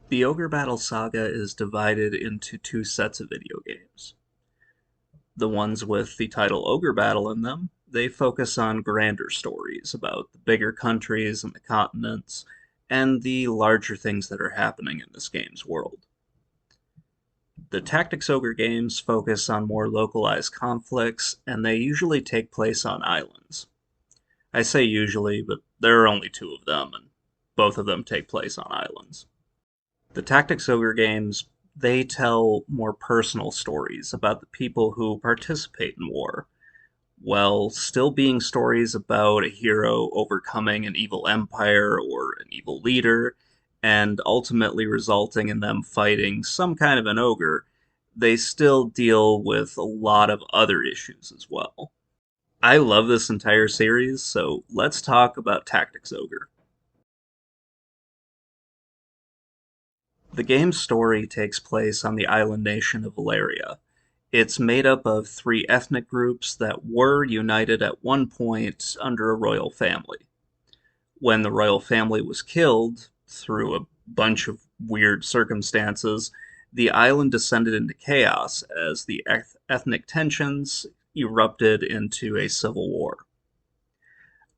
The Ogre Battle Saga is divided into two sets of video games. The ones with the title Ogre Battle in them, they focus on grander stories about the bigger countries and the continents, and the larger things that are happening in this game's world. The Tactics Ogre games focus on more localized conflicts, and they usually take place on islands. I say usually, but there are only two of them, and both of them take place on islands. The Tactics Ogre games, they tell more personal stories about the people who participate in war, while still being stories about a hero overcoming an evil empire or an evil leader, and ultimately resulting in them fighting some kind of an ogre. They still deal with a lot of other issues as well. I love this entire series, so let's talk about Tactics Ogre. The game's story takes place on the island nation of Valeria. It's made up of three ethnic groups that were united at one point under a royal family. When the royal family was killed, through a bunch of weird circumstances, the island descended into chaos as the ethnic tensions erupted into a civil war.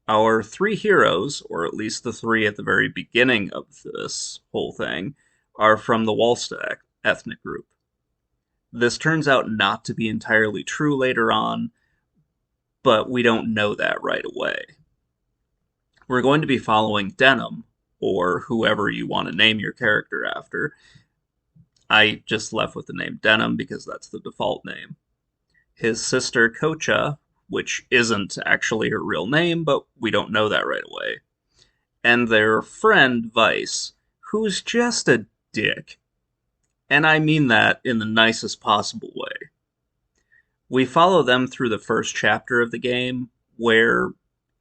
Our three heroes, or at least the three at the very beginning of this whole thing, are from the Walsta ethnic group. This turns out not to be entirely true later on, but we don't know that right away. We're going to be following Denim, or whoever you want to name your character after. I just left with the name Denim because that's the default name. His sister Kocha, which isn't actually her real name, but we don't know that right away. And their friend Vice, who's just a dick. And I mean that in the nicest possible way. We follow them through the first chapter of the game, where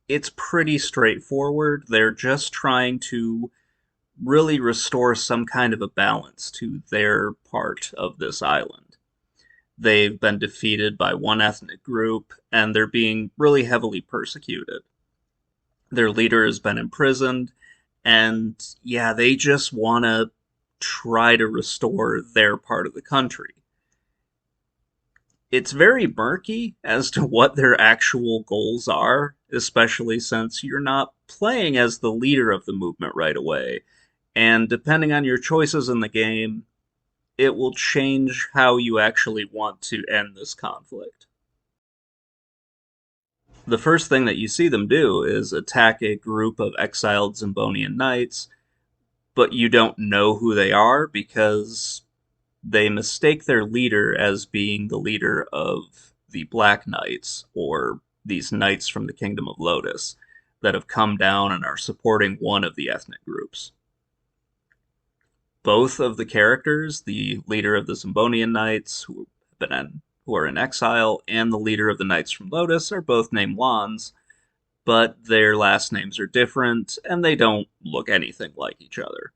it's pretty straightforward. They're just trying to really restore some kind of a balance to their part of this island. They've been defeated by one ethnic group, and they're being really heavily persecuted. Their leader has been imprisoned, and yeah, they just want to try to restore their part of the country. It's very murky as to what their actual goals are, especially since you're not playing as the leader of the movement right away. And depending on your choices in the game, it will change how you actually want to end this conflict. The first thing that you see them do is attack a group of exiled Zimbonian knights, but you don't know who they are because they mistake their leader as being the leader of the Black Knights, or these knights from the Kingdom of Lotus, that have come down and are supporting one of the ethnic groups. Both of the characters, the leader of the Zimbonian Knights, who are in exile, and the leader of the Knights from Lotus, are both named Lons, but their last names are different, and they don't look anything like each other.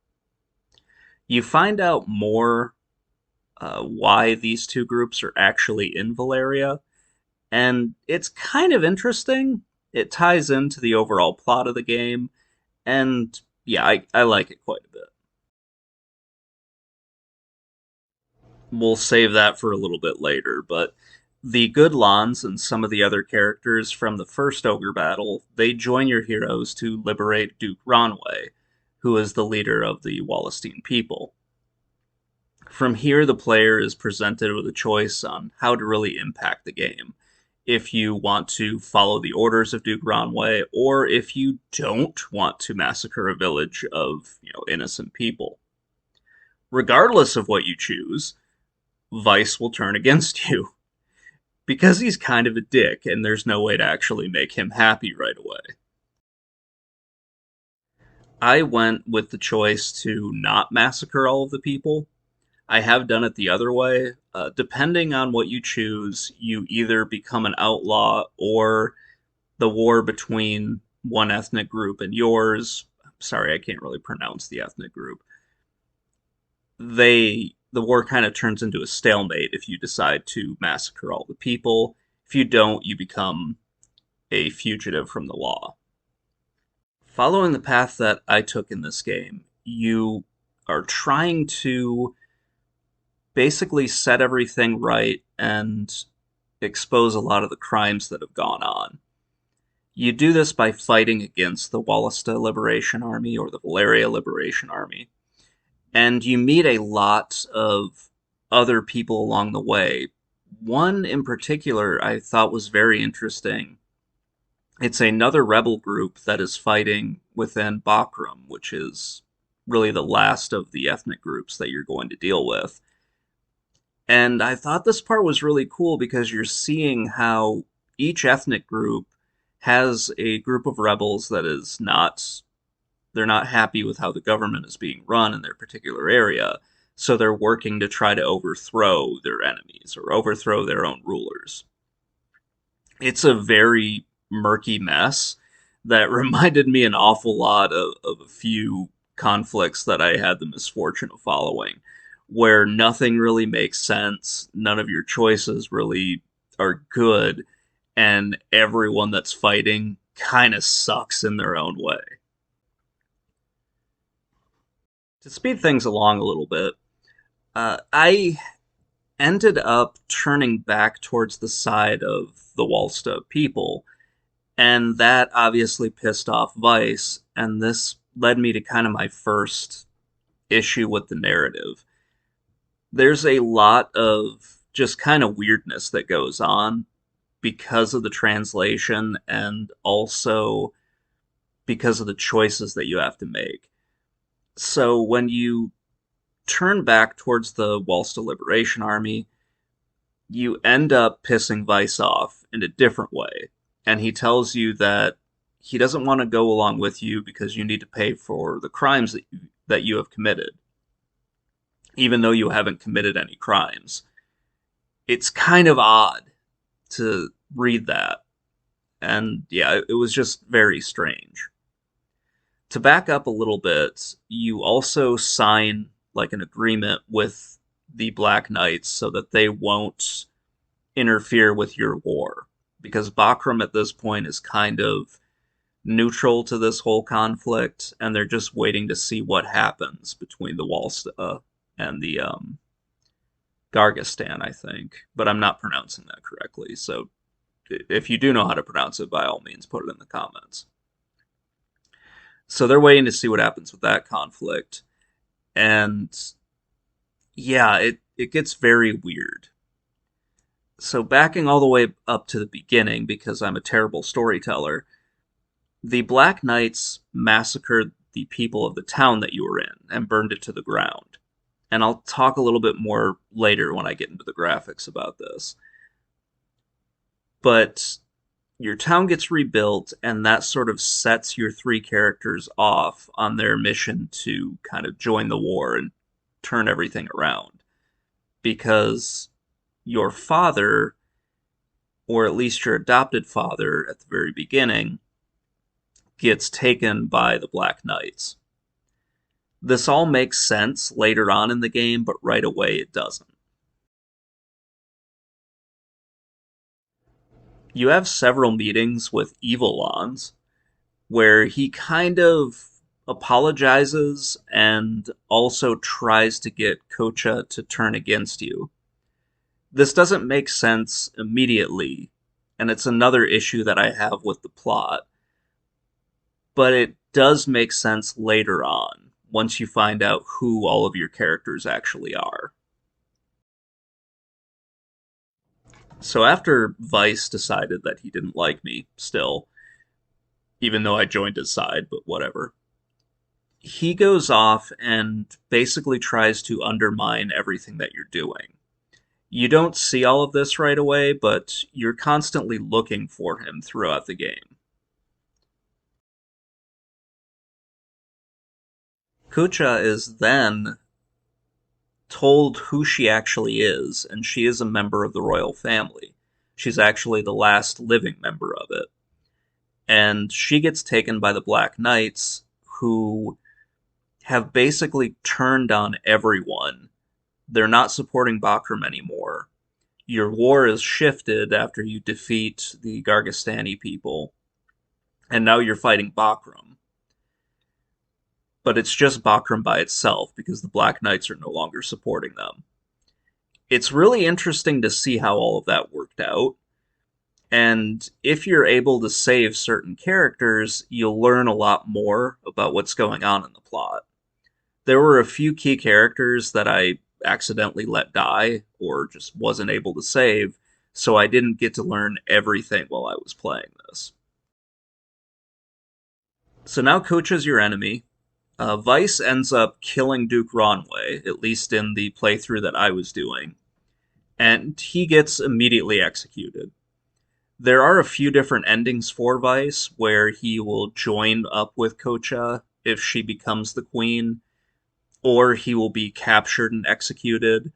You find out more why these two groups are actually in Valeria, and it's kind of interesting. It ties into the overall plot of the game, and yeah, I like it quite a bit. We'll save that for a little bit later, but the good Lons and some of the other characters from the first Ogre battle, they join your heroes to liberate Duke Ronway, who is the leader of the Wallastine people. From here, the player is presented with a choice on how to really impact the game. If you want to follow the orders of Duke Ronway, or if you don't want to massacre a village of innocent people. Regardless of what you choose, Vice will turn against you because he's kind of a dick, and there's no way to actually make him happy right away. I went with the choice to not massacre all of the people. I have done it the other way. Depending on what you choose, you either become an outlaw or the war between one ethnic group and yours. Sorry, I can't really pronounce the ethnic group. The war kind of turns into a stalemate if you decide to massacre all the people. If you don't, you become a fugitive from the law. Following the path that I took in this game, you are trying to basically set everything right and expose a lot of the crimes that have gone on. You do this by fighting against the Wallista Liberation Army or the Valeria Liberation Army, and you meet a lot of other people along the way. One in particular I thought was very interesting. It's another rebel group that is fighting within Bakram, which is really the last of the ethnic groups that you're going to deal with. And I thought this part was really cool because you're seeing how each ethnic group has a group of rebels that is not they're not happy with how the government is being run in their particular area, so they're working to try to overthrow their enemies or overthrow their own rulers. It's a very murky mess that reminded me an awful lot of a few conflicts that I had the misfortune of following, where nothing really makes sense, none of your choices really are good, and everyone that's fighting kind of sucks in their own way. To speed things along a little bit, I ended up turning back towards the side of the Walsta people, and that obviously pissed off Vice, and this led me to kind of my first issue with the narrative. There's a lot of just kind of weirdness that goes on because of the translation and also because of the choices that you have to make. So when you turn back towards the Walsta Liberation Army, you end up pissing Vice off in a different way. And he tells you that he doesn't want to go along with you because you need to pay for the crimes that you have committed, even though you haven't committed any crimes. It's kind of odd to read that. And yeah, it was just very strange. To back up a little bit, you also sign like an agreement with the Black Knights so that they won't interfere with your war. Because Bakram at this point is kind of neutral to this whole conflict, and they're just waiting to see what happens between the Walsta and the Gargistan, I think. But I'm not pronouncing that correctly, so if you do know how to pronounce it, by all means, put it in the comments. So they're waiting to see what happens with that conflict. And yeah, it gets very weird. So backing all the way up to the beginning, because I'm a terrible storyteller, the Black Knights massacred the people of the town that you were in and burned it to the ground. And I'll talk a little bit more later when I get into the graphics about this. But your town gets rebuilt, and that sort of sets your three characters off on their mission to kind of join the war and turn everything around. Because your father, or at least your adopted father at the very beginning, gets taken by the Black Knights. This all makes sense later on in the game, but right away it doesn't. You have several meetings with Evil Lons where he kind of apologizes and also tries to get Kocha to turn against you. This doesn't make sense immediately, and it's another issue that I have with the plot, but it does make sense later on once you find out who all of your characters actually are. So after Vice decided that he didn't like me still, even though I joined his side, but whatever, he goes off and basically tries to undermine everything that you're doing. You don't see all of this right away, but you're constantly looking for him throughout the game. Kucha is then told who she actually is, and she is a member of the royal family. She's actually the last living member of it. And she gets taken by the Black Knights, who have basically turned on everyone. They're not supporting Bakram anymore. Your war is shifted after you defeat the Gargistani people, and now you're fighting Bakram. but it's just Bakram by itself because the Black Knights are no longer supporting them. It's really interesting to see how all of that worked out. And if you're able to save certain characters, you'll learn a lot more about what's going on in the plot. There were a few key characters that I accidentally let die or just wasn't able to save, so I didn't get to learn everything while I was playing this. So now Coach is your enemy. Vice ends up killing Duke Ronway, at least in the playthrough that I was doing, and he gets immediately executed. There are a few different endings for Vice where he will join up with Kocha if she becomes the queen, or he will be captured and executed,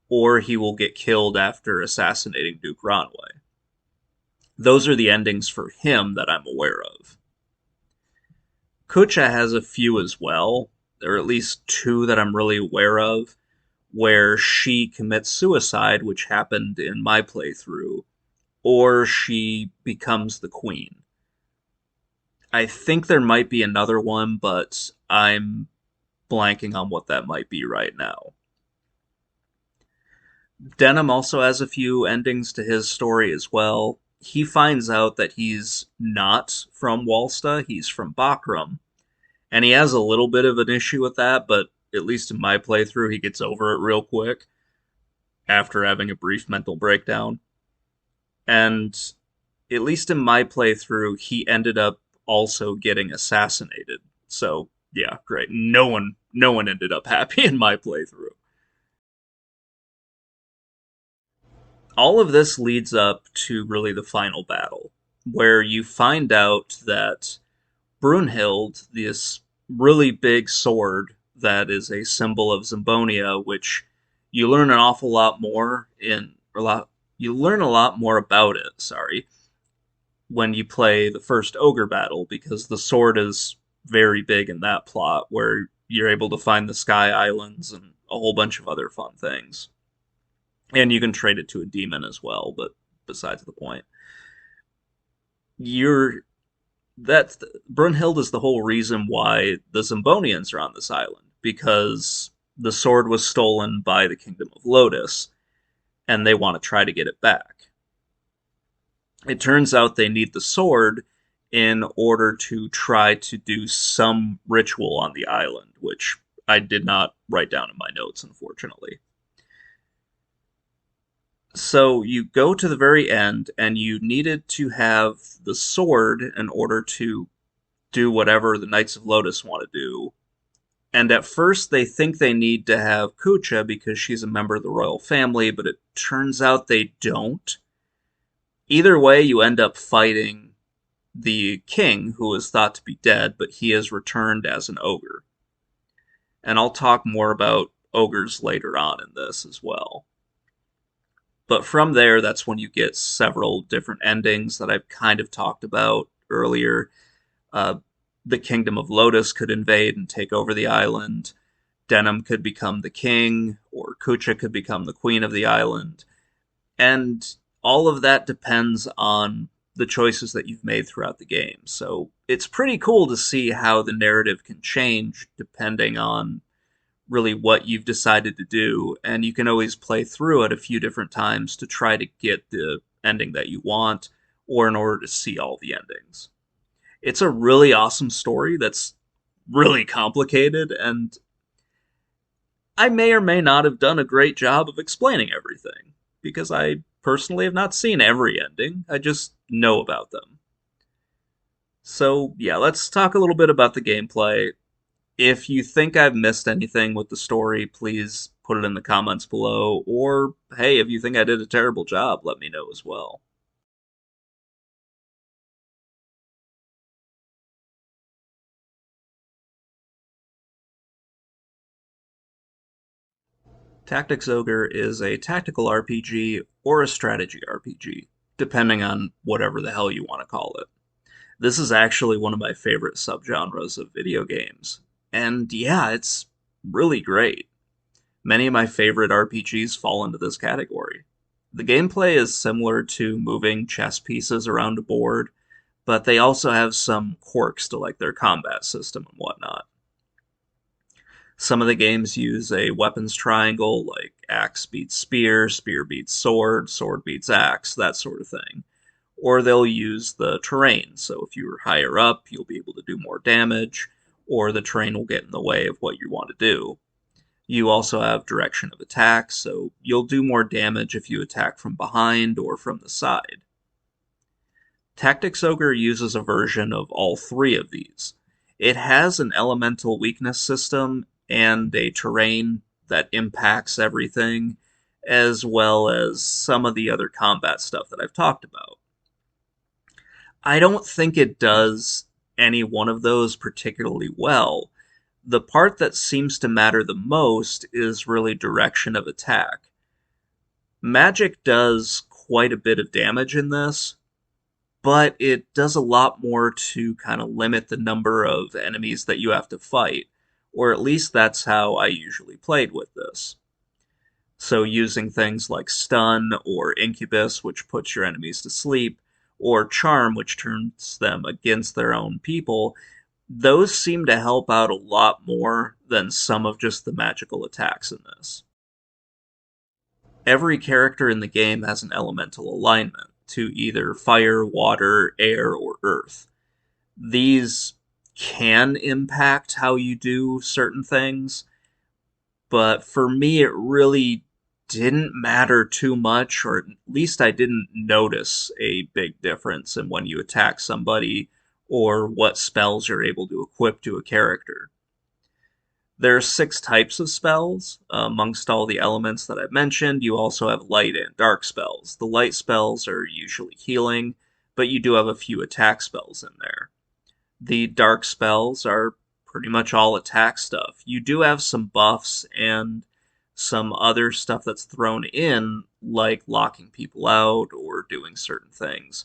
or he will get killed after assassinating Duke Ronway. Those are the endings for him that I'm aware of. Kocha has a few as well. There are at least two that I'm really aware of, where she commits suicide, which happened in my playthrough, or she becomes the queen. I think there might be another one, but I'm blanking on what that might be right now. Denham also has a few endings to his story as well. He finds out that he's not from Walsta, he's from Bakram, and he has a little bit of an issue with that, but at least in my playthrough, he gets over it real quick after having a brief mental breakdown. And at least in my playthrough, he ended up also getting assassinated. So yeah, great. No one ended up happy in my playthrough. All of this leads up to really the final battle, where you find out that Brunhild, this really big sword that is a symbol of Zimbonia, which you learn an awful lot more in a lot you learn a lot more about it, sorry, when you play the first Ogre Battle, because the sword is very big in that plot, where you're able to find the Sky Islands and a whole bunch of other fun things. And you can trade it to a demon as well, but besides the point. You're that's Brunhild is the whole reason why the Zimbonians are on this island, because the sword was stolen by the Kingdom of Lotus, and they want to try to get it back. It turns out they need the sword in order to try to do some ritual on the island, which I did not write down in my notes, unfortunately. So you go to the very end, and you needed to have the sword in order to do whatever the Knights of Lotus want to do. And at first, they think they need to have Kucha because she's a member of the royal family, but it turns out they don't. Either way, you end up fighting the king, who is thought to be dead, but he has returned as an ogre. And I'll talk more about ogres later on in this as well. But from there, that's when you get several different endings that I've kind of talked about earlier. Uh, the Kingdom of Lotus could invade and take over the island. Denham could become the king, or Kucha could become the queen of the island. And all of that depends on the choices that you've made throughout the game. So it's pretty cool to see how the narrative can change depending on really what you've decided to do. And you can always play through it a few different times to try to get the ending that you want, or in order to see all the endings. It's a really awesome story that's really complicated, and I may or may not have done a great job of explaining everything, because I personally have not seen every ending, I just know about them. So, yeah, let's talk a little bit about the gameplay. If you think I've missed anything with the story, please put it in the comments below, or hey, if you think I did a terrible job, let me know as well. Tactics Ogre is a tactical RPG or a strategy RPG, depending on whatever the hell you want to call it. This is actually one of my favorite subgenres of video games. And yeah, it's really great. Many of my favorite RPGs fall into this category. The gameplay is similar to moving chess pieces around a board, but they also have some quirks to like their combat system and whatnot. Some of the games use a weapons triangle, like axe beats spear, spear beats sword, sword beats axe, that sort of thing. Or they'll use the terrain, so if you're higher up, you'll be able to do more damage, or the terrain will get in the way of what you want to do. You also have direction of attack, so you'll do more damage if you attack from behind or from the side. Tactics Ogre uses a version of all three of these. It has an elemental weakness system and a terrain that impacts everything, as well as some of the other combat stuff that I've talked about. I don't think it does any one of those particularly well. The part that seems to matter the most is really direction of attack. Magic does quite a bit of damage in this, but it does a lot more to kind of limit the number of enemies that you have to fight, or at least that's how I usually played with this. So, using things like Stun or Incubus, which puts your enemies to sleep, or Charm, which turns them against their own people, those seem to help out a lot more than some of just the magical attacks in this. Every character in the game has an elemental alignment to either fire, water, air, or earth. These can impact how you do certain things, but for me, it really didn't matter too much, or at least I didn't notice a big difference in when you attack somebody or what spells you're able to equip to a character. There are six types of spells. Amongst all the elements that I've mentioned, you also have light and dark spells. The light spells are usually healing, but you do have a few attack spells in there. The dark spells are pretty much all attack stuff. You do have some buffs and some other stuff that's thrown in, like locking people out or doing certain things.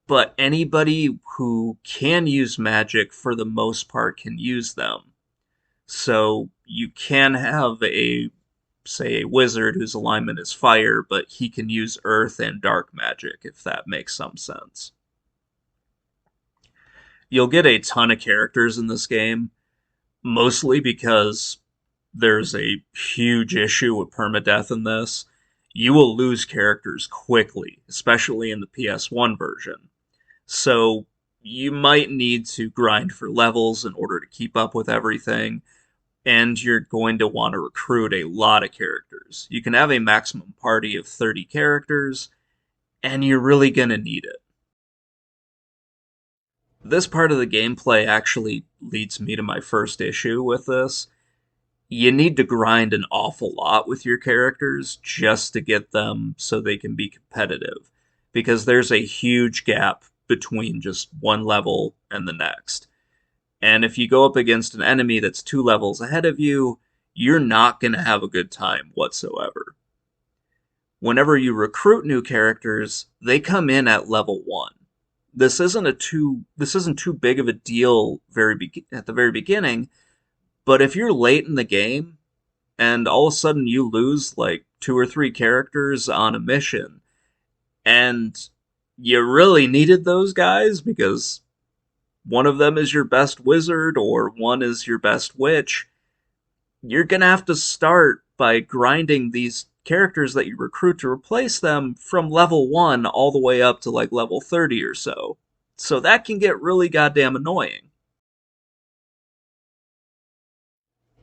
But anybody who can use magic, for the most part, can use them. So you can have say, a wizard whose alignment is fire, but he can use earth and dark magic, if that makes some sense. You'll get a ton of characters in this game, mostly because there's a huge issue with permadeath in this. You will lose characters quickly, especially in the PS1 version. So you might need to grind for levels in order to keep up with everything, and you're going to want to recruit a lot of characters. You can have a maximum party of 30 characters, and you're really going to need it. This part of the gameplay actually leads me to my first issue with this. You need to grind an awful lot with your characters just to get them so they can be competitive, because there's a huge gap between just one level and the next. And if you go up against an enemy that's 2 levels ahead of you, you're not going to have a good time whatsoever. Whenever you recruit new characters, they come in at level 1. This isn't too big of a deal at the very beginning, but if you're late in the game and all of a sudden you lose like 2 or 3 characters on a mission, and you really needed those guys because one of them is your best wizard or one is your best witch, you're going to have to start by grinding these characters that you recruit to replace them from level 1 all the way up to like level 30 or so. So that can get really goddamn annoying.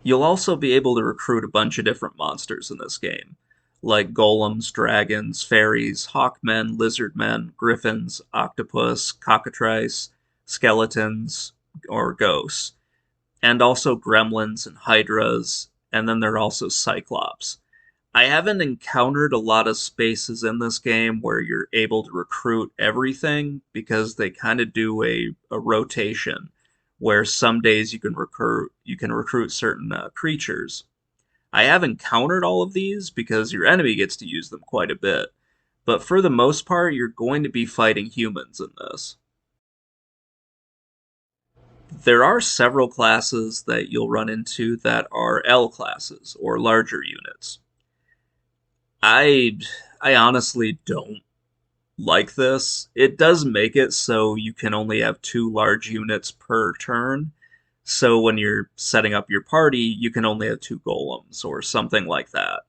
You'll also be able to recruit a bunch of different monsters in this game, like golems, dragons, fairies, hawkmen, lizardmen, griffins, octopus, cockatrice, skeletons, or ghosts, and also gremlins and hydras, and then there are also cyclops. I haven't encountered a lot of spaces in this game where you're able to recruit everything, because they kind of do a rotation where some days you can recruit certain creatures. I have encountered all of these because your enemy gets to use them quite a bit, but for the most part, you're going to be fighting humans in this. There are several classes that you'll run into that are L classes, or larger units. I I honestly don't like this. It does make it so you can only have 2 large units per turn, So when you're setting up your party, you can only have two golems or something like that.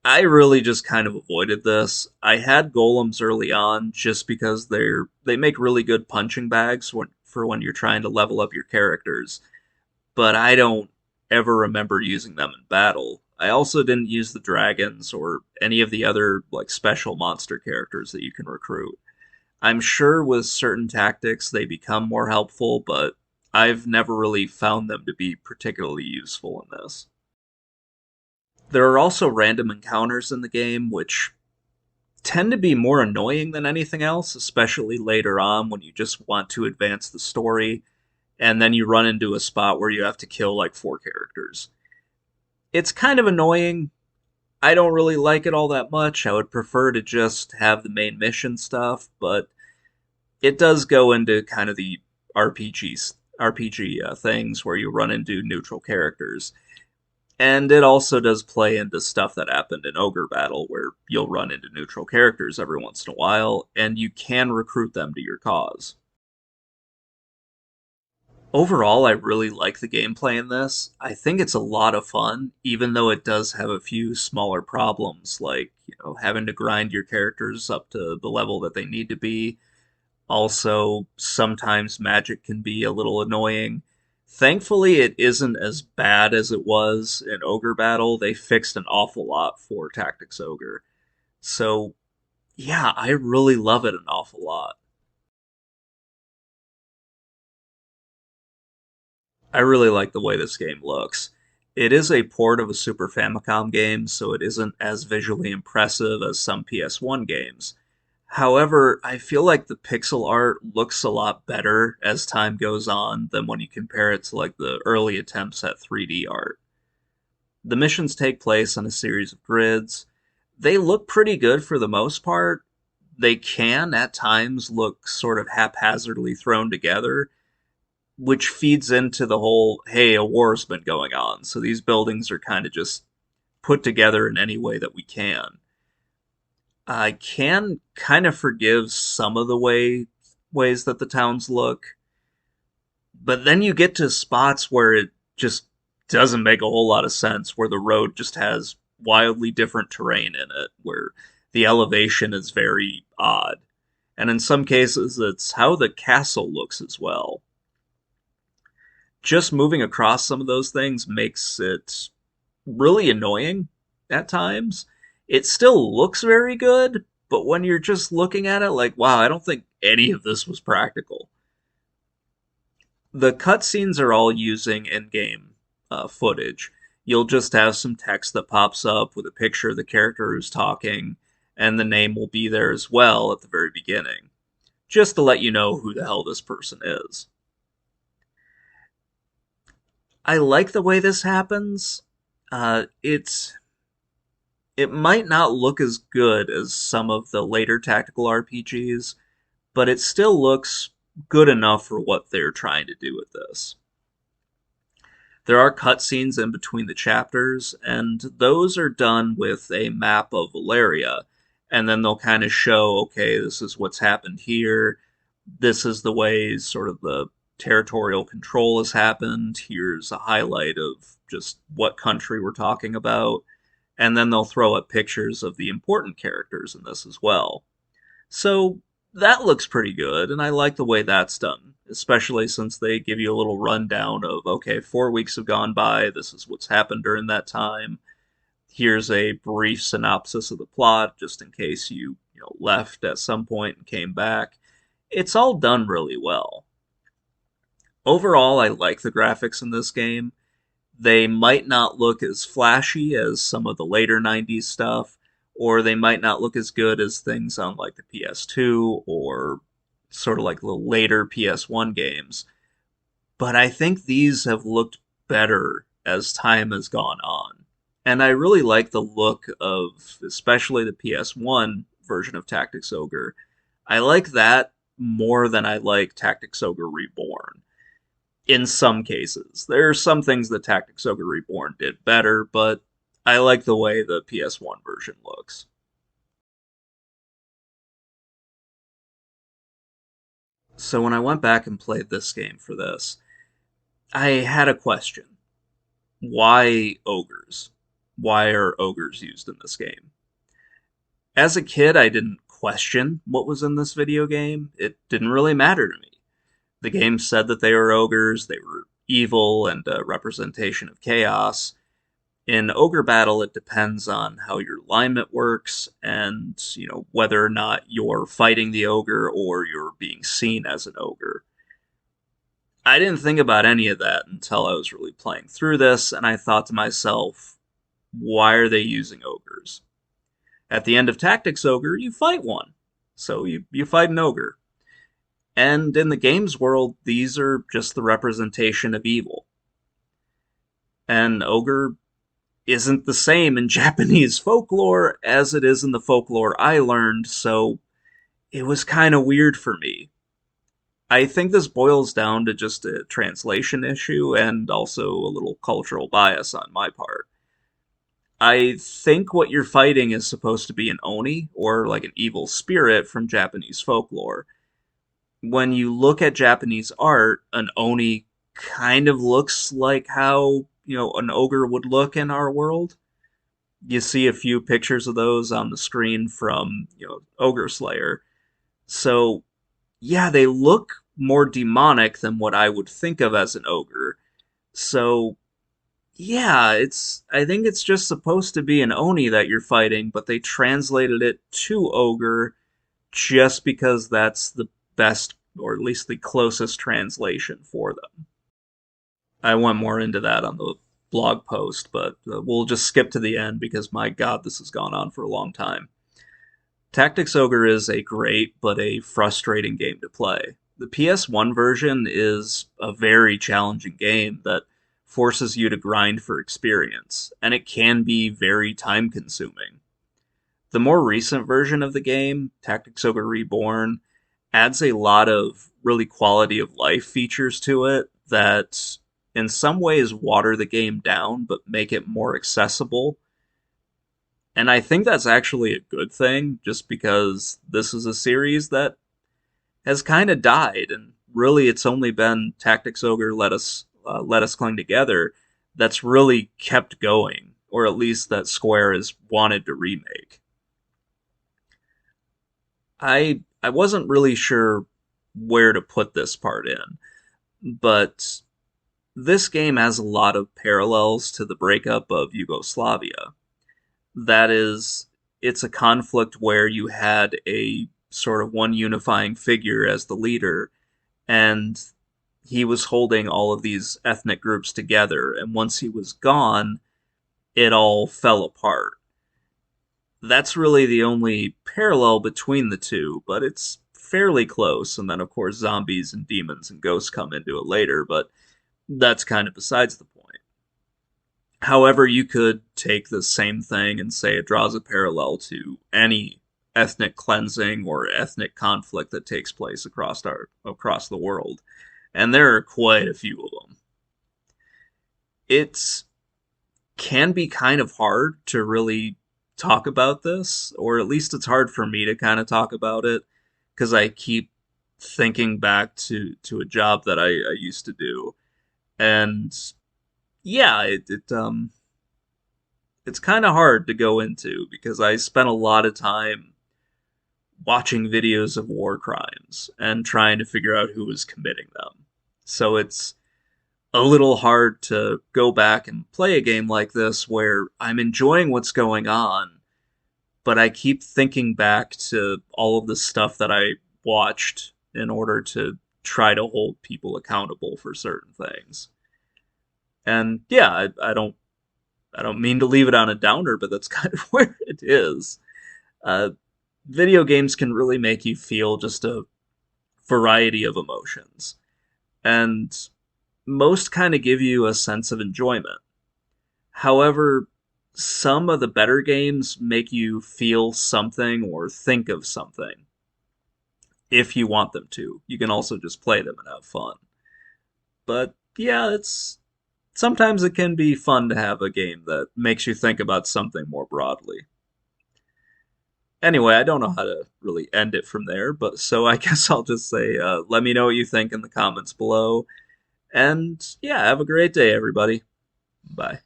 I really just kind of avoided this. I had golems early on just because they make really good punching bags for when you're trying to level up your characters, but I don't ever remember using them in battle. I also didn't use the dragons or any of the other like special monster characters that you can recruit. I'm sure with certain tactics they become more helpful, but I've never really found them to be particularly useful in this. There are also random encounters in the game, which tend to be more annoying than anything else, especially later on when you just want to advance the story, and then you run into a spot where you have to kill like four characters. It's kind of annoying. I don't really like it all that much. I would prefer to just have the main mission stuff, but it does go into kind of the RPG things where you run into neutral characters. And it also does play into stuff that happened in Ogre Battle, where you'll run into neutral characters every once in a while, and you can recruit them to your cause. Overall, I really like the gameplay in this. I think it's a lot of fun, even though it does have a few smaller problems, like having to grind your characters up to the level that they need to be. Also, sometimes magic can be a little annoying. Thankfully, it isn't as bad as it was in Ogre Battle. They fixed an awful lot for Tactics Ogre. So, yeah, I really love it an awful lot. I really like the way this game looks. It is a port of a Super Famicom game, so it isn't as visually impressive as some PS1 games. However, I feel like the pixel art looks a lot better as time goes on than when you compare it to like the early attempts at 3D art. The missions take place on a series of grids. They look pretty good for the most part. They can at times look sort of haphazardly thrown together, which feeds into the whole hey, a war's been going on, so these buildings are kind of just put together in any way that we can. I can kind of forgive some of the ways that the towns look, but then you get to spots where it just doesn't make a whole lot of sense, where the road just has wildly different terrain in it, where the elevation is very odd. And in some cases, it's how the castle looks as well. Just moving across some of those things makes it really annoying at times. It still looks very good, but when you're just looking at it, like, wow, I don't think any of this was practical. The cutscenes are all using in game footage. You'll just have some text that pops up with a picture of the character who's talking, and the name will be there as well at the very beginning, just to let you know who the hell this person is. I like the way this happens. It might not look as good as some of the later tactical RPGs, but it still looks good enough for what they're trying to do with this. There are cutscenes in between the chapters, and those are done with a map of Valeria, and then they'll kind of show, okay, this is what's happened here. This is the way sort of the territorial control has happened. Here's a highlight of just what country we're talking about. And then they'll throw up pictures of the important characters in this as well. So that looks pretty good, and I like the way that's done, especially since they give you a little rundown of, okay, 4 weeks have gone by, this is what's happened during that time. Here's a brief synopsis of the plot, just in case you left at some point and came back. It's all done really well. Overall, I like the graphics in this game. They might not look as flashy as some of the later 90s stuff, or they might not look as good as things on like the PS2 or sort of like the later PS1 games. But I think these have looked better as time has gone on. And I really like the look of especially the PS1 version of Tactics Ogre. I like that more than I like Tactics Ogre Reborn in some cases. There are some things that Tactics Ogre Reborn did better, but I like the way the PS1 version looks. So when I went back and played this game for this, I had a question. Why ogres? Why are ogres used in this game? As a kid, I didn't question what was in this video game. It didn't really matter to me. The game said that they were ogres, they were evil and a representation of chaos. In Ogre Battle, it depends on how your alignment works and, whether or not you're fighting the ogre or you're being seen as an ogre. I didn't think about any of that until I was really playing through this, and I thought to myself, why are they using ogres? At the end of Tactics Ogre, you fight one. So you fight an ogre. And in the game's world, these are just the representation of evil. And ogre isn't the same in Japanese folklore as it is in the folklore I learned, so it was kind of weird for me. I think this boils down to just a translation issue and also a little cultural bias on my part. I think what you're fighting is supposed to be an oni, or like an evil spirit from Japanese folklore. When you look at Japanese art, an oni kind of looks like how, an ogre would look in our world. You see a few pictures of those on the screen from, Ogre Slayer. So, yeah, they look more demonic than what I would think of as an ogre. So, yeah, I think it's just supposed to be an oni that you're fighting, but they translated it to ogre just because that's the best, or at least the closest translation for them. I went more into that on the blog post, but we'll just skip to the end because my god, this has gone on for a long time. Tactics Ogre is a great but a frustrating game to play. The PS1 version is a very challenging game that forces you to grind for experience, and it can be very time consuming. The more recent version of the game, Tactics Ogre Reborn, adds a lot of really quality of life features to it that in some ways water the game down but make it more accessible. And I think that's actually a good thing, just because this is a series that has kind of died, and really it's only been Tactics Ogre Let Us Cling Together that's really kept going, or at least that Square has wanted to remake. I wasn't really sure where to put this part in, but this game has a lot of parallels to the breakup of Yugoslavia. That is, it's a conflict where you had a sort of one unifying figure as the leader, and he was holding all of these ethnic groups together, and once he was gone, it all fell apart. That's really the only parallel between the two, but it's fairly close. And then, of course, zombies and demons and ghosts come into it later, but that's kind of besides the point. However, you could take the same thing and say it draws a parallel to any ethnic cleansing or ethnic conflict that takes place across the world, and there are quite a few of them. It can be kind of hard to really talk about this, or at least it's hard for me to kind of talk about it because I keep thinking back to a job that I used to do, and yeah, it's kind of hard to go into because I spent a lot of time watching videos of war crimes and trying to figure out who was committing them. So it's a little hard to go back and play a game like this where I'm enjoying what's going on, but I keep thinking back to all of the stuff that I watched in order to try to hold people accountable for certain things. And yeah, I don't mean to leave it on a downer, but that's kind of where it is. Uh, Video games can really make you feel just a variety of emotions, and most kind of give you a sense of enjoyment. However, some of the better games make you feel something or think of something if you want them to. You can also just play them and have fun. But yeah, it's sometimes it can be fun to have a game that makes you think about something more broadly. Anyway, I don't know how to really end it from there, but so I guess I'll just say, let me know what you think in the comments below. And yeah, have a great day, everybody. Bye.